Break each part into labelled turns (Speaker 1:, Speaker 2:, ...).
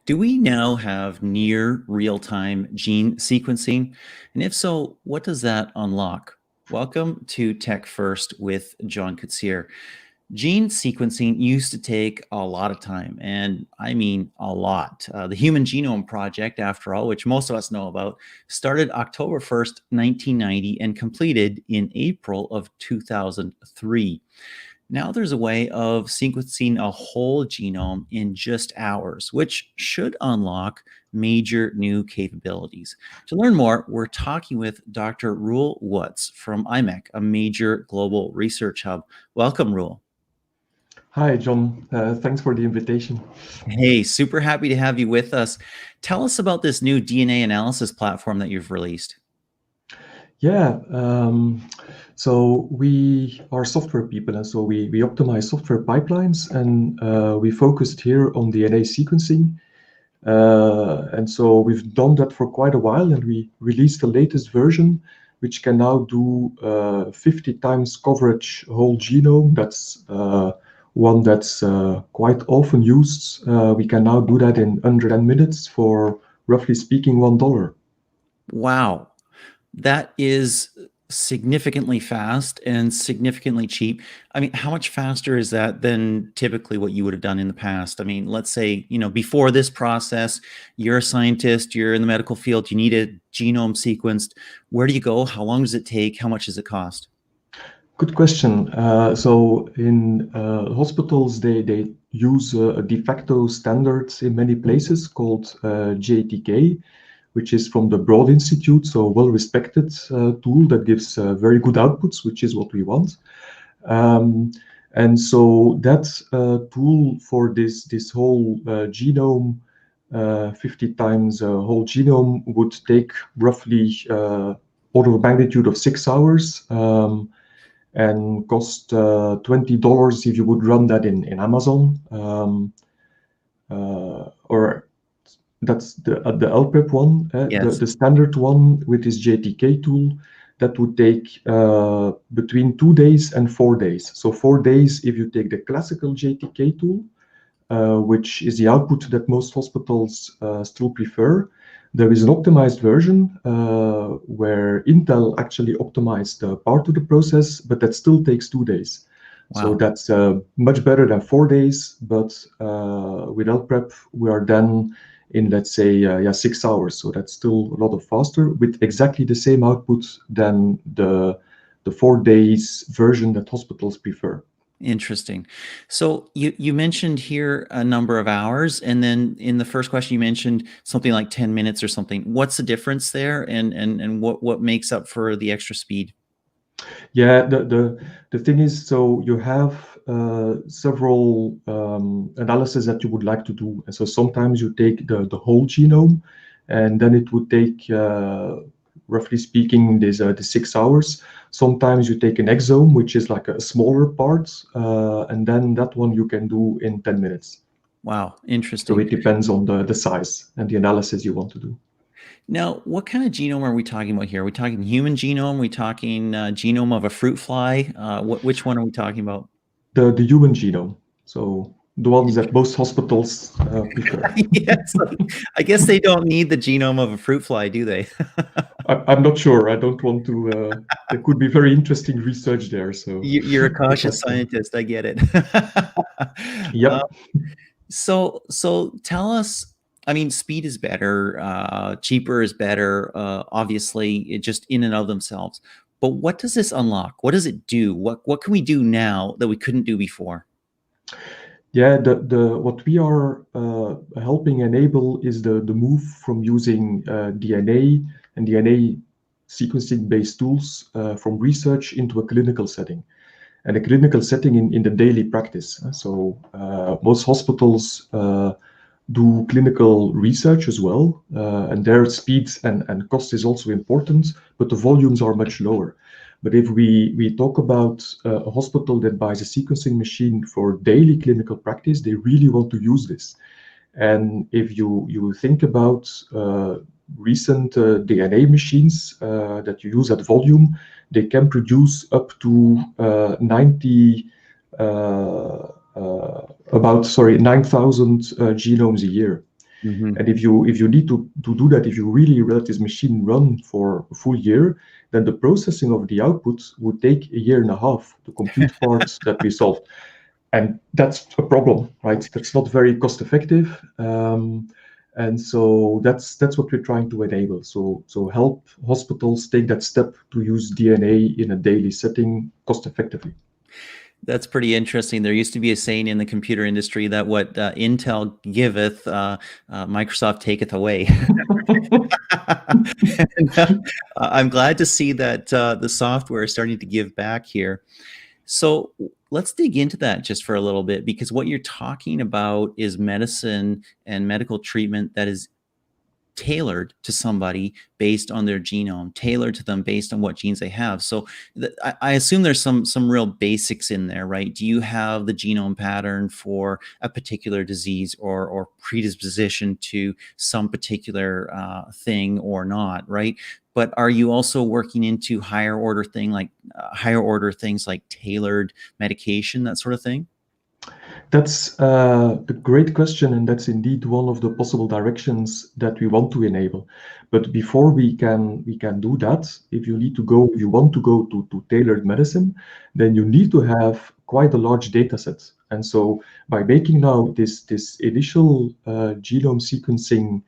Speaker 1: Do we now have near real-time gene sequencing? And if so, what does that unlock? Welcome to TechFirst with John Koetsier. Gene sequencing used to take a lot of time, and I mean a lot. The Human Genome Project, after all, which most of us know about, started October 1st, 1990 and completed in April of 2003. Now there's a way of sequencing a whole genome in just hours, which should unlock major new capabilities. To learn more, we're talking with Dr. Roel Wuyts from IMEC, a major global research hub. Welcome, Roel.
Speaker 2: Hi, John. Thanks for the invitation.
Speaker 1: Hey, super happy to have you with us. Tell us about this new DNA analysis platform that you've released.
Speaker 2: Yeah, so we are software people, and so we optimize software pipelines, and we focused here on DNA sequencing. And so we've done that for quite a while, and we released the latest version, which can now do 50 times coverage whole genome. That's one that's quite often used. We can now do that in under 10 minutes for, roughly speaking, $1.
Speaker 1: Wow. That is significantly fast and significantly cheap. I mean, how much faster is that than typically what you would have done in the past? I mean, let's say, before this process, you're a scientist, you're in the medical field, you need a genome sequenced. Where do you go? How long does it take? How much does it cost?
Speaker 2: Good question. So in hospitals, they use a de facto standard in many places called JTK, which is from the Broad Institute, so well-respected tool that gives very good outputs, which is what we want. And so that tool for this whole genome, 50 times whole genome, would take roughly order of magnitude of 6 hours. And cost $20 if you would run that in Amazon, or that's the LPrep one.
Speaker 1: Yes.
Speaker 2: The standard one with this JTK tool, that would take between 2 days and 4 days. So 4 days if you take the classical JTK tool, which is the output that most hospitals still prefer. There is an optimized version where Intel actually optimized part of the process, but that still takes 2 days.
Speaker 1: Wow.
Speaker 2: So that's much better than 4 days, but with LPrep, we are then in, let's say, 6 hours. So that's still a lot faster with exactly the same output than the 4 days version that hospitals prefer.
Speaker 1: Interesting. So you mentioned here a number of hours, and then in the first question you mentioned something like 10 minutes or something. What's the difference there, and what makes up for the extra speed?
Speaker 2: Yeah, the thing is, so you have several analyses that you would like to do. And so sometimes you take the whole genome, and then it would take, roughly speaking, the 6 hours. Sometimes you take an exome, which is like a smaller part, and then that one you can do in 10 minutes.
Speaker 1: Wow, interesting.
Speaker 2: So it depends on the size and the analysis you want to do.
Speaker 1: Now, what kind of genome are we talking about here? Are we talking human genome? Are we talking genome of a fruit fly? Which one are we talking about?
Speaker 2: The human genome. So the ones that most hospitals prefer.
Speaker 1: Yes, I guess they don't need the genome of a fruit fly, do they?
Speaker 2: I'm not sure. I don't want to. There could be very interesting research there. So
Speaker 1: you're a cautious scientist. I get it.
Speaker 2: Yep.
Speaker 1: So tell us. I mean, speed is better. Cheaper is better. Obviously, it just in and of themselves. But what does this unlock? What does it do? What can we do now that we couldn't do before?
Speaker 2: Yeah, what we are helping enable is the move from using DNA and DNA sequencing-based tools from research into a clinical setting, and a clinical setting in the daily practice. So most hospitals do clinical research as well, and their speed and cost is also important, but the volumes are much lower. But if we talk about a hospital that buys a sequencing machine for daily clinical practice, they really want to use this. And if you think about recent DNA machines that you use at volume, they can produce up to 9,000 genomes a year.
Speaker 1: Mhm.
Speaker 2: And if you need to do that, if you really let this machine run for a full year, then the processing of the output would take a year and a half to compute parts that we solve. And that's a problem, right? That's not very cost effective. And so that's what we're trying to enable. So help hospitals take that step to use DNA in a daily setting cost effectively.
Speaker 1: That's pretty interesting. There used to be a saying in the computer industry that what Intel giveth, Microsoft taketh away. And, I'm glad to see that the software is starting to give back here. So let's dig into that just for a little bit, because what you're talking about is medicine and medical treatment that is tailored to somebody based on their genome, tailored to them based on what genes they have. So I assume there's some real basics in there, right? Do you have the genome pattern for a particular disease or predisposition to some particular thing or not, right? But are you also working into higher order things like tailored medication, that sort of thing?
Speaker 2: That's a great question, and that's indeed one of the possible directions that we want to enable. But before we can do that, if you want to go to tailored medicine, then you need to have quite a large data set. And so by making now this initial genome sequencing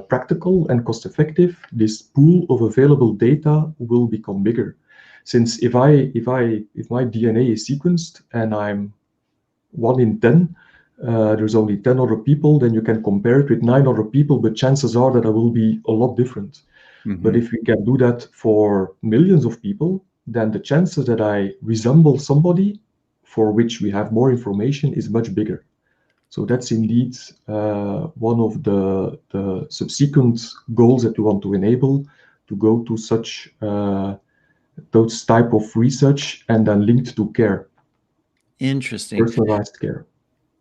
Speaker 2: practical and cost effective, this pool of available data will become bigger. Since if my DNA is sequenced and I'm 1 in 10, there's only 10 other people, then you can compare it with 9 other people, but chances are that I will be a lot different. But if we can do that for millions of people, then the chances that I resemble somebody for which we have more information is much bigger. So that's indeed one of the subsequent goals that we want to enable, to go to such those type of research and then linked to care,
Speaker 1: Interesting.
Speaker 2: personalized care.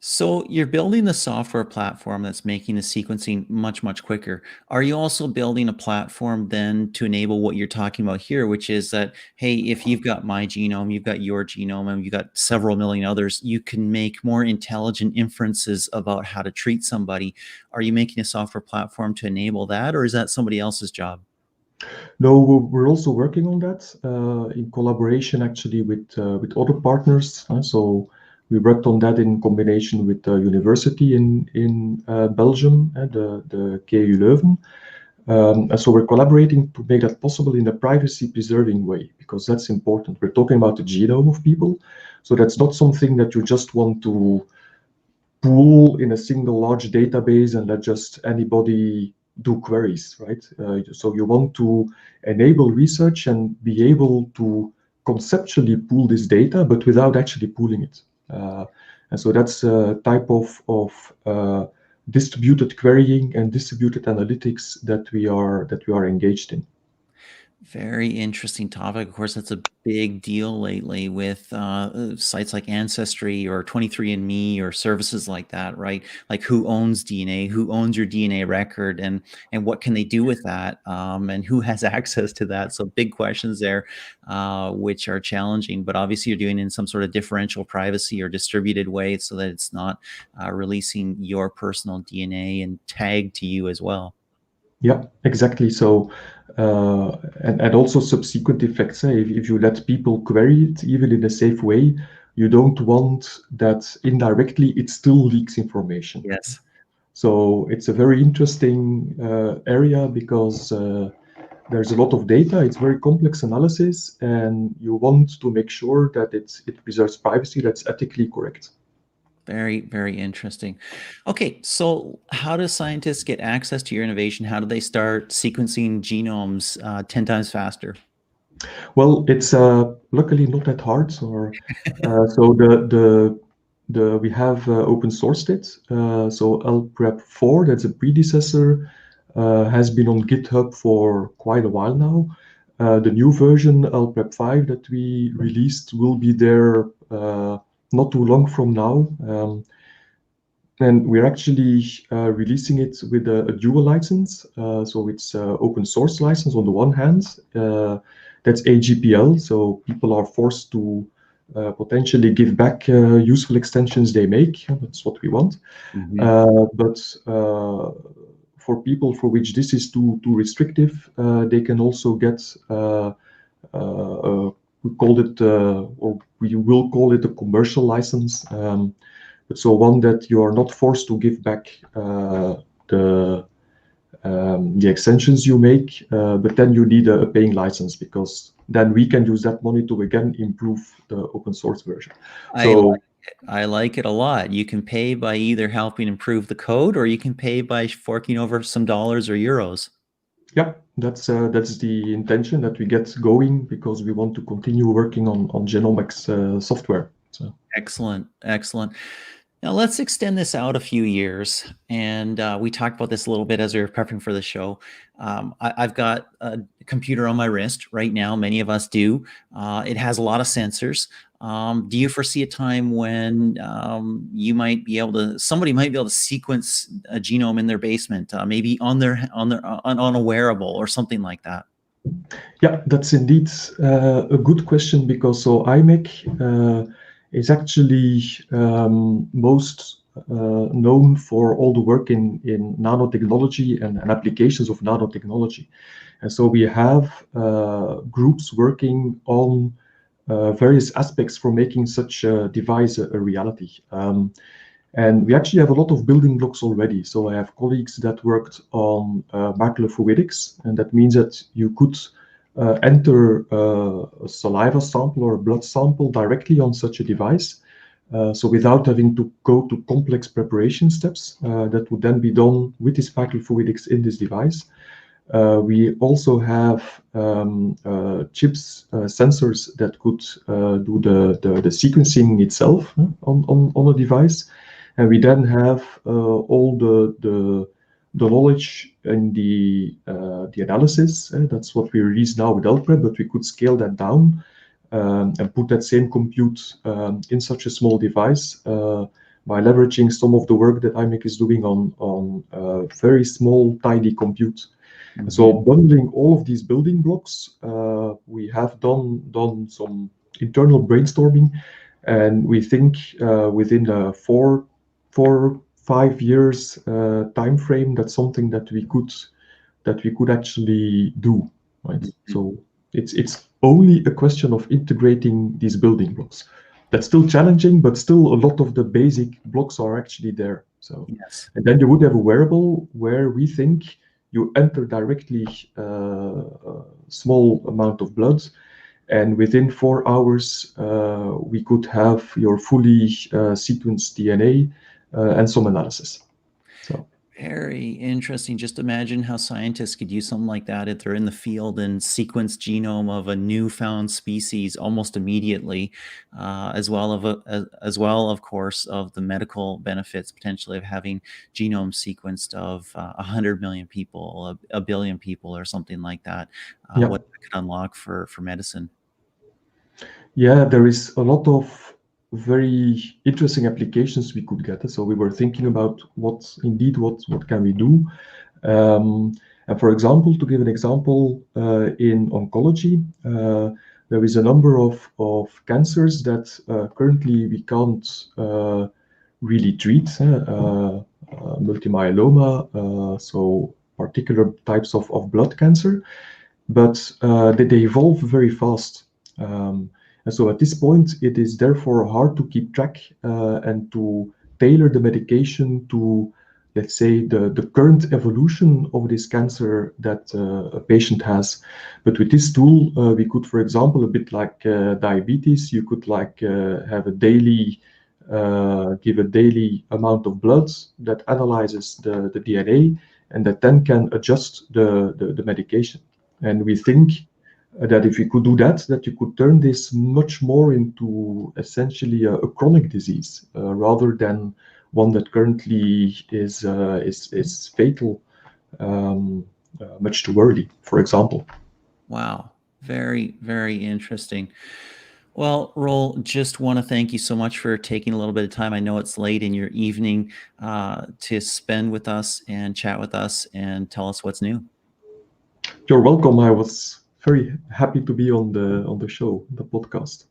Speaker 1: So you're building the software platform that's making the sequencing much, much quicker. Are you also building a platform then to enable what you're talking about here, which is that, hey, if you've got my genome, you've got your genome, and you've got several million others, you can make more intelligent inferences about how to treat somebody. Are you making a software platform to enable that, or is that somebody else's job?
Speaker 2: No, we're also working on that in collaboration actually with other partners. So we worked on that in combination with the university in Belgium, the KU Leuven. And so we're collaborating to make that possible in a privacy-preserving way, because that's important. We're talking about the genome of people, so that's not something that you just want to pool in a single large database and let just anybody do queries, right? So you want to enable research and be able to conceptually pool this data, but without actually pooling it. And so that's a type of distributed querying and distributed analytics that we are engaged in.
Speaker 1: Very interesting topic. Of course, that's a big deal lately with sites like Ancestry or 23andMe or services like that, right? Like who owns DNA, who owns your DNA record, and what can they do with that, and who has access to that? So big questions there, which are challenging. But obviously, you're doing it in some sort of differential privacy or distributed way, so that it's not releasing your personal DNA and tagged to you as well.
Speaker 2: Yeah, exactly. So, and also subsequent effects. If you let people query it, even in a safe way, you don't want that indirectly it still leaks information.
Speaker 1: Yes.
Speaker 2: So it's a very interesting area because there's a lot of data. It's very complex analysis, and you want to make sure that it preserves privacy that's ethically correct.
Speaker 1: Very, very interesting. Okay, so how do scientists get access to your innovation? How do they start sequencing genomes 10 times faster?
Speaker 2: Well, it's luckily not that hard. So we have open sourced it. So LPrep 4, that's a predecessor, has been on GitHub for quite a while now. The new version, LPrep 5, that we released will be there not too long from now. And we're actually releasing it with a dual license. So it's open source license on the one hand. That's AGPL, so people are forced to potentially give back useful extensions they make. That's what we want. But for people for which this is too restrictive, they can also get we call it, or we will call it, a commercial license. So one that you are not forced to give back the extensions you make, but then you need a paying license, because then we can use that money to again improve the open source version.
Speaker 1: I like it a lot. You can pay by either helping improve the code, or you can pay by forking over some dollars or euros.
Speaker 2: Yeah, that's the intention, that we get going, because we want to continue working on genomics software. So.
Speaker 1: Excellent, excellent. Now let's extend this out a few years, and we talked about this a little bit as we were prepping for the show. I've got a computer on my wrist right now. Many of us do. It has a lot of sensors. Do you foresee a time when somebody might be able to sequence a genome in their basement, maybe on a wearable or something like that?
Speaker 2: Yeah, that's indeed a good question, because IMEC is actually most known for all the work in nanotechnology and applications of nanotechnology. And so we have groups working on various aspects for making such a device a reality. And we actually have a lot of building blocks already. So I have colleagues that worked on macrofluidics, and that means that you could enter a saliva sample or a blood sample directly on such a device. So without having to go to complex preparation steps, that would then be done with this macrofluidics in this device. We also have chips, sensors that could do the sequencing itself on a device. And we then have all the knowledge and the analysis. That's what we release now with LPREP, but we could scale that down and put that same compute in such a small device by leveraging some of the work that IMEC is doing on very small, tiny compute. Mm-hmm. So bundling all of these building blocks, we have done some internal brainstorming, and we think within a 4-5 years time frame, that's something that we could actually do, right? Mm-hmm. So it's only a question of integrating these building blocks. That's still challenging, but still a lot of the basic blocks are actually there. So yes. And then you would have a wearable where we think you enter directly a small amount of blood, and within 4 hours, we could have your fully sequenced DNA and some analysis. So.
Speaker 1: Very interesting. Just imagine how scientists could use something like that if they're in the field and sequence genome of a newfound species almost immediately, as well, of course, of the medical benefits potentially of having genome sequenced of 100 million people, a billion people, or something like that. Yeah. What that could unlock for medicine.
Speaker 2: Yeah, there is a lot of very interesting applications we could get. So we were thinking about what can we do. And for example, to give an example, in oncology, there is a number of cancers that currently we can't really treat. Multimyeloma, so particular types of blood cancer, but they evolve very fast. And so at this point, it is therefore hard to keep track and to tailor the medication to, let's say, the current evolution of this cancer that a patient has. But with this tool, we could, for example, a bit like diabetes, you could have a daily, give a daily amount of blood that analyzes the DNA, and that then can adjust the medication. And we think that if you could do that you could turn this much more into essentially a chronic disease rather than one that currently is fatal much too early, for example.
Speaker 1: Wow, very, very interesting. Well, Roel, just want to thank you so much for taking a little bit of time. I know it's late in your evening to spend with us and chat with us and tell us what's new.
Speaker 2: You're welcome. I was very happy to be on the show, the podcast.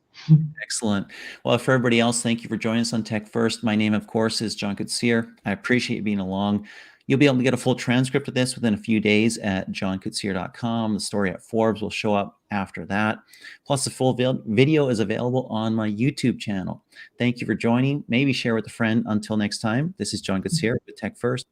Speaker 1: Excellent. Well, for everybody else, thank you for joining us on Tech First. My name, of course, is John Koetsier. I appreciate you being along. You'll be able to get a full transcript of this within a few days at johnkoetsier.com. The story at Forbes will show up after that. Plus, the full video is available on my YouTube channel. Thank you for joining. Maybe share with a friend. Until next time, this is John Koetsier with Tech First.